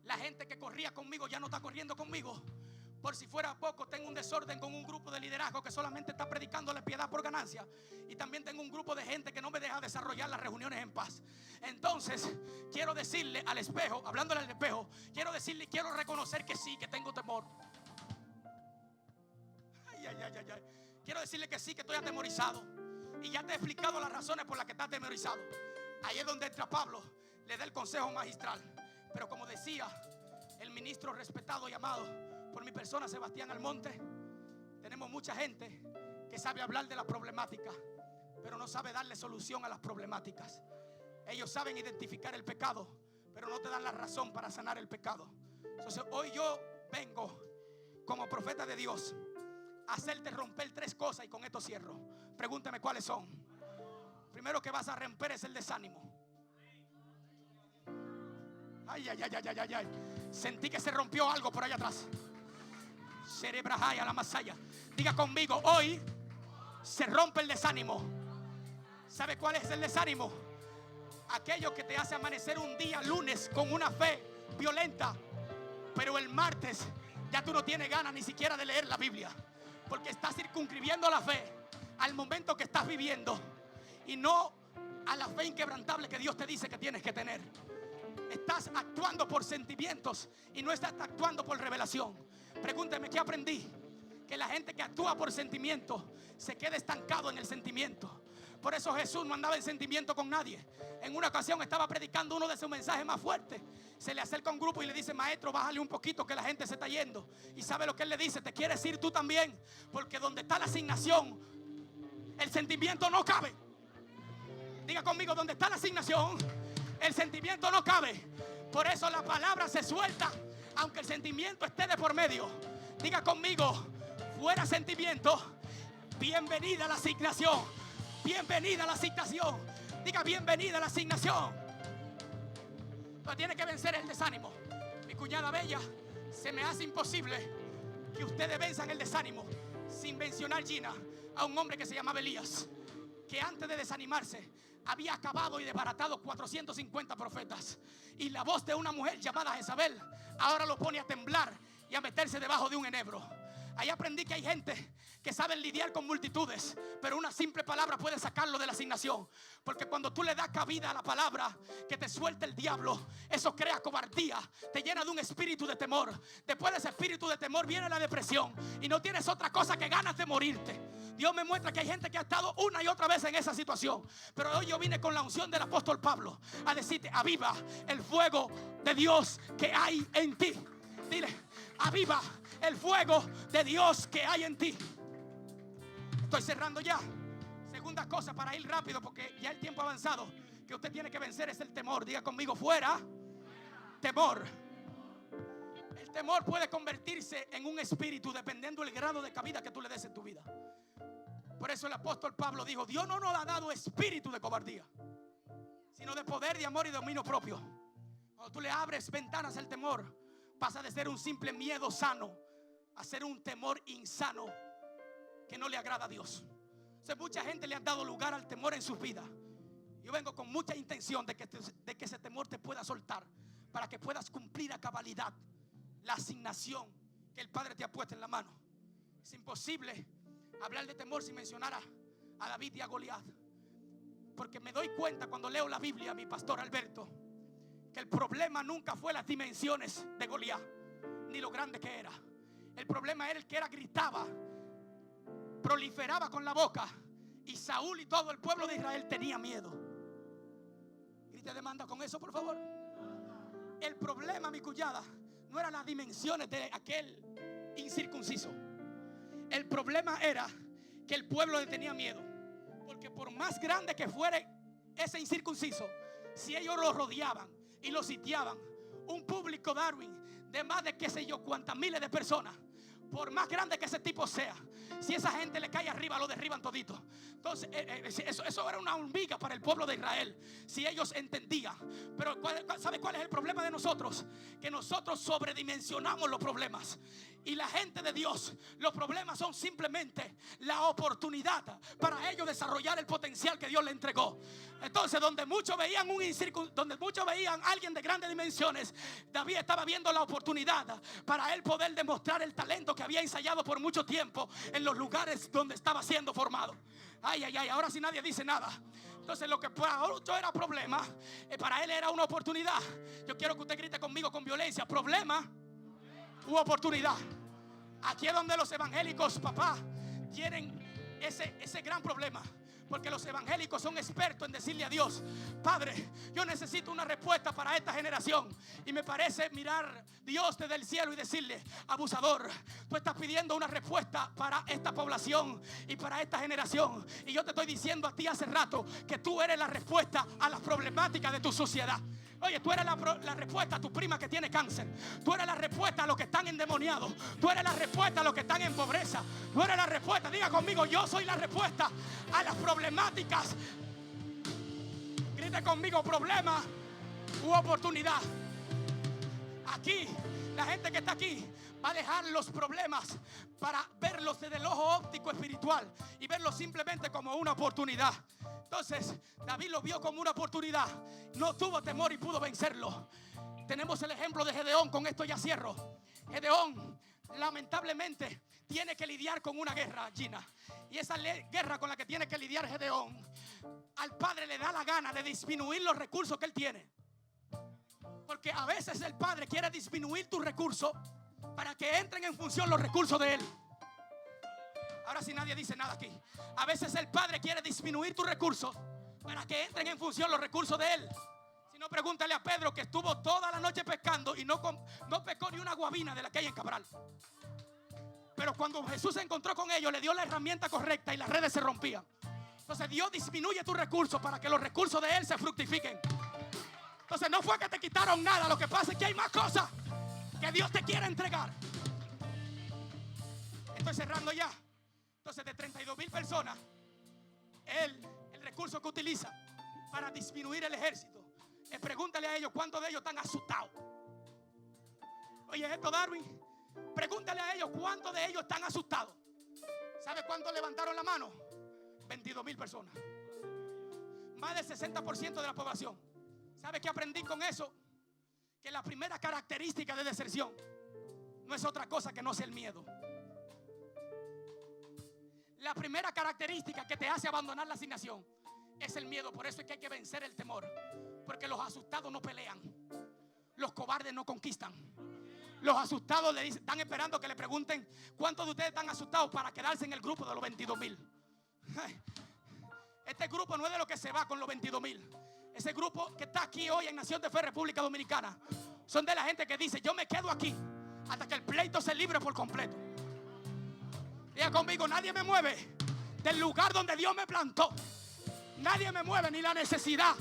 la gente que corría conmigo ya no está corriendo conmigo. Por si fuera poco, tengo un desorden con un grupo de liderazgo que solamente está predicando la piedad por ganancia. Y también tengo un grupo de gente que no me deja desarrollar las reuniones en paz. Entonces, quiero decirle al espejo, hablándole al espejo, quiero decirle, quiero reconocer que sí, que tengo temor. Ay, ay, ay, ay, ay. Quiero decirle que sí, que estoy atemorizado. Y ya te he explicado las razones por las que estás atemorizado. Ahí es donde entra Pablo, le da el consejo magistral. Pero como decía el ministro respetado y amado por mi persona, Sebastián Almonte, tenemos mucha gente que sabe hablar de la problemática, pero no sabe darle solución a las problemáticas. Ellos saben identificar el pecado, pero no te dan la razón para sanar el pecado. Entonces hoy yo vengo como profeta de Dios a hacerte romper 3 cosas, y con esto cierro. Pregúntame cuáles son. Primero que vas a romper es el desánimo. Ay, ay, ay, ay, ay, ay. Sentí que se rompió algo por allá atrás. Cerebrajaya, la masaya. Diga conmigo, hoy se rompe el desánimo. ¿Sabe cuál es el desánimo? Aquello que te hace amanecer un día lunes con una fe violenta, pero el martes ya tú no tienes ganas ni siquiera de leer la Biblia, porque estás circunscribiendo la fe al momento que estás viviendo y no a la fe inquebrantable que Dios te dice que tienes que tener. Estás actuando por sentimientos y no estás actuando por revelación. Pregúnteme qué aprendí. Que la gente que actúa por sentimiento se queda estancado en el sentimiento. Por eso Jesús no andaba en sentimiento con nadie. En una ocasión estaba predicando uno de sus mensajes más fuertes. Se le acerca a un grupo y le dice: maestro, bájale un poquito que la gente se está yendo. Y sabe lo que él le dice: te quieres ir tú también, porque donde está la asignación, el sentimiento no cabe. Diga conmigo, donde está la asignación, el sentimiento no cabe. Por eso la palabra se suelta aunque el sentimiento esté de por medio. Diga conmigo, fuera sentimiento, bienvenida a la asignación. Bienvenida a la asignación. Diga, bienvenida a la asignación. Pero tiene que vencer el desánimo. Mi cuñada bella, se me hace imposible que ustedes venzan el desánimo sin mencionar, Gina, a un hombre que se llamaba Elías, que antes de desanimarse había acabado y desbaratado 450 profetas. Y la voz de una mujer llamada Jezabel ahora lo pone a temblar y a meterse debajo de un enebro. Ahí aprendí que hay gente que sabe lidiar con multitudes, pero una simple palabra puede sacarlo de la asignación. Porque cuando tú le das cabida a la palabra que te suelta el diablo, eso crea cobardía, te llena de un espíritu de temor. Después de ese espíritu de temor viene la depresión y no tienes otra cosa que ganas de morirte. Dios me muestra que hay gente que ha estado una y otra vez en esa situación. Pero hoy yo vine con la unción del apóstol Pablo a decirte: aviva el fuego de Dios que hay en ti. Dile: aviva el fuego de Dios que hay en ti. Estoy cerrando ya. Segunda cosa, para ir rápido porque ya el tiempo ha avanzado, que usted tiene que vencer es el temor. Diga conmigo: fuera temor. El temor puede convertirse en un espíritu dependiendo del grado de cabida que tú le des en tu vida. Por eso el apóstol Pablo dijo: Dios no nos ha dado espíritu de cobardía, sino de poder, de amor y de dominio propio. Cuando tú le abres ventanas al temor, pasa de ser un simple miedo sano a ser un temor insano que no le agrada a Dios. O sea, mucha gente le ha dado lugar al temor en sus vidas. Yo vengo con mucha intención de que ese temor te pueda soltar, para que puedas cumplir a cabalidad la asignación que el Padre te ha puesto en la mano. Es imposible hablar de temor sin mencionar a David y a Goliat, porque me doy cuenta cuando leo la Biblia, mi pastor Alberto, que el problema nunca fue las dimensiones de Goliat ni lo grande que era. El problema era el que gritaba, proliferaba con la boca, y Saúl y todo el pueblo de Israel tenía miedo. Grite demanda con eso, por favor. El problema, mi cuñada, no eran las dimensiones de aquel incircunciso. El problema era que el pueblo le tenía miedo, porque por más grande que fuera ese incircunciso, si ellos lo rodeaban y lo sitiaban, un público, Darwin, de más de qué sé yo cuántas miles de personas, por más grande que ese tipo sea, si esa gente le cae arriba, lo derriban todito. Entonces eso era una hormiga para el pueblo de Israel, si ellos entendían. Pero ¿sabe cuál es el problema de nosotros? Que nosotros sobredimensionamos los problemas. Y la gente de Dios, los problemas son simplemente la oportunidad para ellos desarrollar el potencial que Dios le entregó. Entonces, donde muchos veían a alguien de grandes dimensiones, David estaba viendo la oportunidad para él poder demostrar el talento que había ensayado por mucho tiempo en los lugares donde estaba siendo formado. Ay, ay, ay, ahora sí nadie dice nada. Entonces lo que para otro era problema, para él era una oportunidad. Yo quiero que usted grite conmigo con violencia: problema u oportunidad. Aquí es donde los evangélicos, papá, tienen ese gran problema. Porque los evangélicos son expertos en decirle a Dios: Padre, yo necesito una respuesta para esta generación. Y me parece mirar Dios desde el cielo y decirle: abusador, tú estás pidiendo una respuesta para esta población y para esta generación. Y yo te estoy diciendo a ti hace rato que tú eres la respuesta a las problemáticas de tu sociedad. Oye, tú eres la respuesta a tu prima que tiene cáncer. Tú eres la respuesta a los que están endemoniados. Tú eres la respuesta a los que están en pobreza. Tú eres la respuesta. Diga conmigo: yo soy la respuesta a las problemáticas. Grite conmigo: problema u oportunidad. Aquí, la gente que está aquí va a dejar los problemas para verlos desde el ojo óptico espiritual y verlos simplemente como una oportunidad. Entonces David lo vio como una oportunidad, no tuvo temor y pudo vencerlo. Tenemos el ejemplo de Gedeón. Con esto ya cierro. Gedeón lamentablemente tiene que lidiar con una guerra, Gina. Y esa guerra con la que tiene que lidiar Gedeón, al padre le da la gana de disminuir los recursos que él tiene. Porque a veces el padre quiere disminuir tus recursos para que entren en función los recursos de él. Ahora sí nadie dice nada aquí. A veces el padre quiere disminuir tus recursos para que entren en función los recursos de él. Si no, pregúntale a Pedro, que estuvo toda la noche pescando y no pescó ni una guabina de la que hay en Cabral. Pero cuando Jesús se encontró con ellos, le dio la herramienta correcta y las redes se rompían. Entonces Dios disminuye tus recursos para que los recursos de él se fructifiquen. Entonces no fue que te quitaron nada, lo que pasa es que hay más cosas que Dios te quiere entregar. Estoy cerrando ya. Entonces, de 32,000 personas, el recurso que utiliza para disminuir el ejército es: pregúntale a ellos cuántos de ellos están asustados. Oye, esto, Darwin, pregúntale a ellos cuántos de ellos están asustados. ¿Sabe cuántos levantaron la mano? 22,000 personas. Más del 60% de la población. ¿Sabe qué aprendí con eso? Que la primera característica de deserción no es otra cosa que no sea el miedo. la primera característica que te hace abandonar la asignación es el miedo. Por eso es que hay que vencer el temor. Porque los asustados no pelean. Los cobardes no conquistan. Los asustados le dicen, están esperando que le pregunten cuántos de ustedes están asustados para quedarse en el grupo de los 22,000. Este grupo no es de lo que se va con los 22,000. Ese grupo que está aquí hoy en Nación de Fe, República Dominicana, son de la gente que dice: yo me quedo aquí hasta que el pleito se libre por completo. Diga conmigo: nadie me mueve del lugar donde Dios me plantó. Nadie me mueve, ni la necesidad,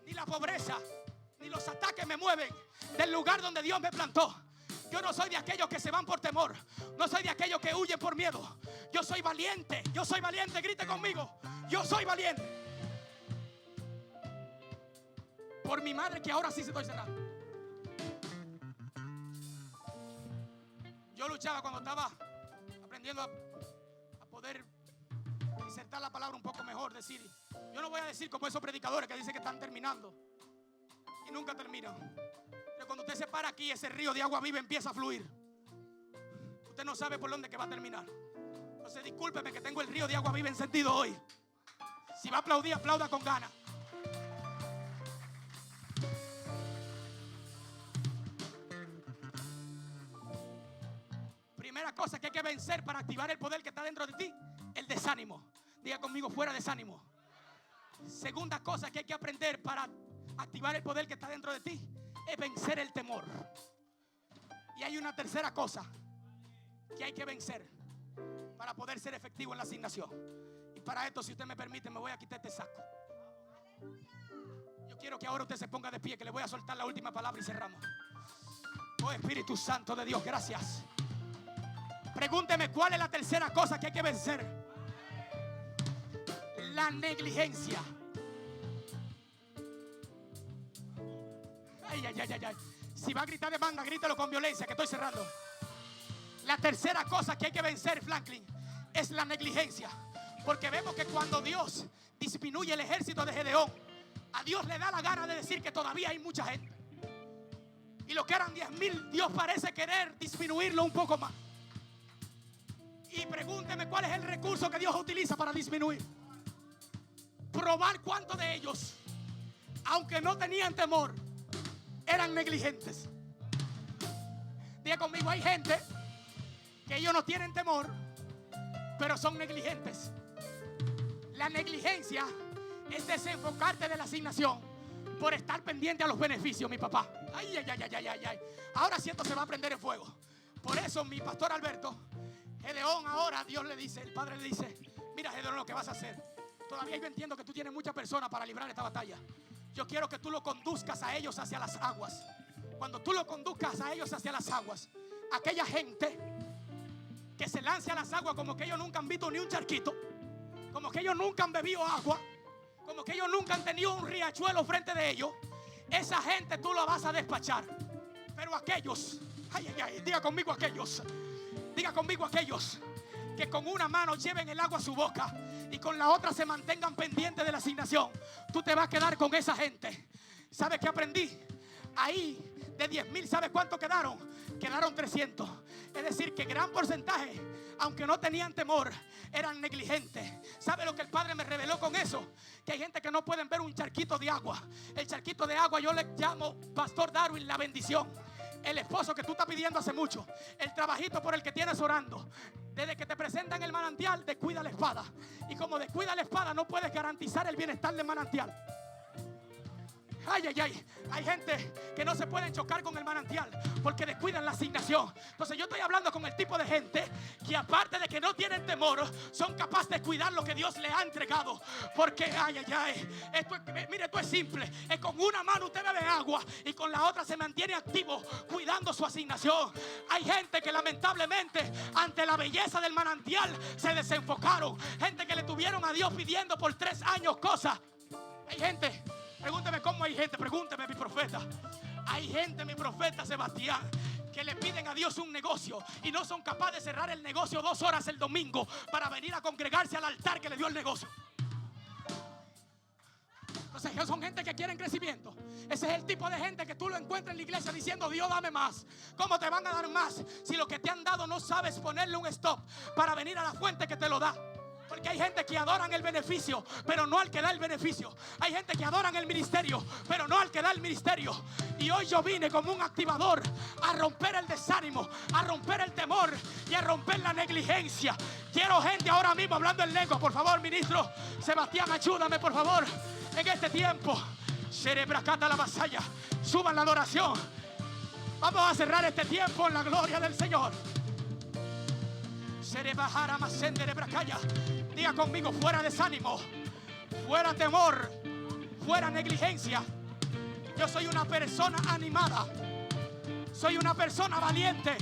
ni la pobreza, ni los ataques me mueven del lugar donde Dios me plantó. Yo no soy de aquellos que se van por temor. No soy de aquellos que huyen por miedo. Yo soy valiente. Yo soy valiente. Grite conmigo: yo soy valiente. Por mi madre, que ahora sí se estoy cerrando. Yo luchaba cuando estaba aprendiendo a poder insertar la palabra un poco mejor. Decir, yo no voy a decir como esos predicadores que dicen que están terminando y nunca terminan. Pero cuando usted se para aquí, ese río de agua viva empieza a fluir. Usted no sabe por dónde que va a terminar. Entonces discúlpeme que tengo el río de agua viva encendido hoy. Si va a aplaudir, aplauda con ganas. Primera cosa que hay que vencer para activar el poder que está dentro de ti: el desánimo. Diga conmigo: fuera desánimo. Segunda cosa que hay que aprender para activar el poder que está dentro de ti es vencer el temor. Y hay una tercera cosa que hay que vencer para poder ser efectivo en la asignación. Y para esto, si usted me permite, me voy a quitar este saco. Yo quiero que ahora usted se ponga de pie, que le voy a soltar la última palabra y cerramos. Oh Espíritu Santo de Dios, gracias. Pregúnteme: ¿cuál es la tercera cosa que hay que vencer? La negligencia. Ay, ay, ay, ay, ay. Si va a gritar de banda, grítalo con violencia, que estoy cerrando. La tercera cosa que hay que vencer, Franklin, es la negligencia. Porque vemos que cuando Dios disminuye el ejército de Gedeón, a Dios le da la gana de decir que todavía hay mucha gente. Y lo que eran 10,000, Dios parece querer disminuirlo un poco más. Y pregúnteme: ¿cuál es el recurso que Dios utiliza para disminuir? Probar cuántos de ellos, aunque no tenían temor, eran negligentes. Diga conmigo: hay gente que ellos no tienen temor, pero son negligentes. La negligencia es desenfocarte de la asignación por estar pendiente a los beneficios, mi papá. Ay, ay, ay, ay, ay, ay. Ahora siento se va a prender el fuego. Por eso mi pastor Alberto, Gedeón, ahora Dios le dice, el Padre le dice: mira, Gedeón, lo que vas a hacer. Todavía yo entiendo que tú tienes muchas personas para librar esta batalla. Yo quiero que tú lo conduzcas a ellos hacia las aguas. Cuando tú lo conduzcas a ellos hacia las aguas, aquella gente que se lance a las aguas como que ellos nunca han visto ni un charquito, como que ellos nunca han bebido agua, como que ellos nunca han tenido un riachuelo frente de ellos, esa gente tú la vas a despachar. Pero aquellos, ay, ay, ay, diga conmigo aquellos que con una mano lleven el agua a su boca y con la otra se mantengan pendientes de la asignación, tú te vas a quedar con esa gente. ¿Sabes qué aprendí? Ahí de 10,000, ¿sabes cuántos quedaron? Quedaron 300. Es decir, que gran porcentaje, aunque no tenían temor, eran negligentes. ¿Sabe lo que el Padre me reveló con eso? Que hay gente que no pueden ver un charquito de agua. El charquito de agua yo le llamo, Pastor Darwin, la bendición. El esposo que tú estás pidiendo hace mucho, el trabajito por el que tienes orando. Desde que te presentan el manantial, descuida la espada. Y como descuida la espada, no puedes garantizar el bienestar del manantial. Ay, ay, ay. Hay gente que no se pueden chocar con el manantial porque descuidan la asignación. Entonces yo estoy hablando con el tipo de gente que, aparte de que no tienen temor, son capaces de cuidar lo que Dios les ha entregado. Porque, ay, ay, ay, mire, esto es simple. Es con una mano usted bebe agua y con la otra se mantiene activo cuidando su asignación. Hay gente que lamentablemente ante la belleza del manantial se desenfocaron. Gente que le tuvieron a Dios pidiendo por 3 años cosas. Hay gente... Pregúnteme cómo hay gente, pregúnteme mi profeta. Hay gente, mi profeta Sebastián, que le piden a Dios un negocio y no son capaces de cerrar el negocio 2 horas el domingo para venir a congregarse al altar que le dio el negocio. Entonces son gente que quieren crecimiento. Ese es el tipo de gente que tú lo encuentras en la iglesia diciendo: Dios, dame más. ¿Cómo te van a dar más si lo que te han dado no sabes ponerle un stop para venir a la fuente que te lo da? Porque hay gente que adoran el beneficio, pero no al que da el beneficio. Hay gente que adoran el ministerio, pero no al que da el ministerio. Y hoy yo vine como un activador a romper el desánimo, a romper el temor y a romper la negligencia. Quiero gente ahora mismo hablando en lengua. Por favor, ministro Sebastián, ayúdame por favor en este tiempo. Cerebracata la vasalla. Suban la adoración. Vamos a cerrar este tiempo en la gloria del Señor. Diga conmigo: fuera desánimo, fuera temor, fuera negligencia. Yo soy una persona animada, soy una persona valiente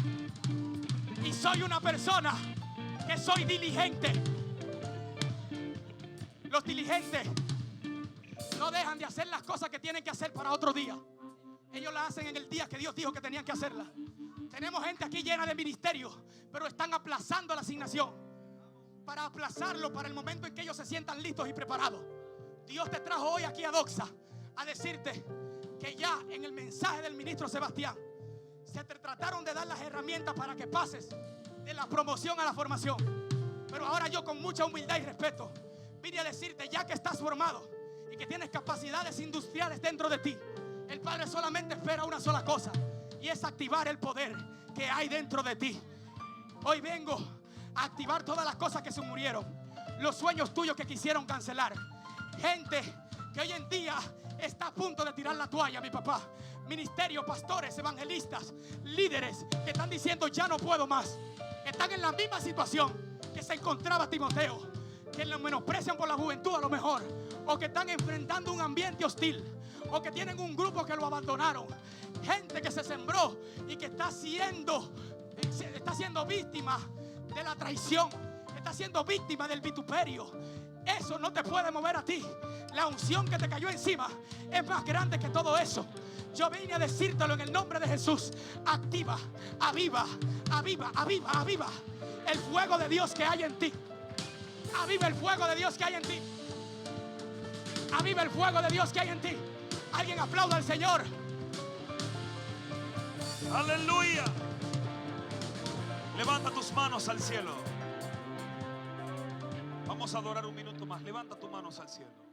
y soy una persona que soy diligente. Los diligentes no dejan de hacer las cosas que tienen que hacer para otro día. Ellos las hacen en el día que Dios dijo que tenían que hacerlas. Tenemos gente aquí llena de ministerios, pero están aplazando la asignación para aplazarlo para el momento en que ellos se sientan listos y preparados. Dios te trajo hoy aquí a Doxa a decirte que ya en el mensaje del ministro Sebastián se te trataron de dar las herramientas para que pases de la promoción a la formación. Pero ahora yo, con mucha humildad y respeto, vine a decirte, ya que estás formado y que tienes capacidades industriales dentro de ti, el Padre solamente espera una sola cosa, y es activar el poder que hay dentro de ti. Hoy vengo a activar todas las cosas que se murieron, los sueños tuyos que quisieron cancelar. Gente que hoy en día está a punto de tirar la toalla, mi papá. Ministerios, pastores, evangelistas, líderes que están diciendo ya no puedo más. Están en la misma situación que se encontraba Timoteo, que lo menosprecian por la juventud a lo mejor, o que están enfrentando un ambiente hostil, o que tienen un grupo que lo abandonaron. Gente que se sembró y que está siendo víctima de la traición, está siendo víctima del vituperio. Eso no te puede mover a ti. La unción que te cayó encima es más grande que todo eso. Yo vine a decírtelo en el nombre de Jesús. Activa, aviva, aviva, aviva, aviva el fuego de Dios que hay en ti. Aviva el fuego de Dios que hay en ti. Aviva el fuego de Dios que hay en ti. Alguien aplauda al Señor. Aleluya. Levanta tus manos al cielo. Vamos a adorar un minuto más. Levanta tus manos al cielo.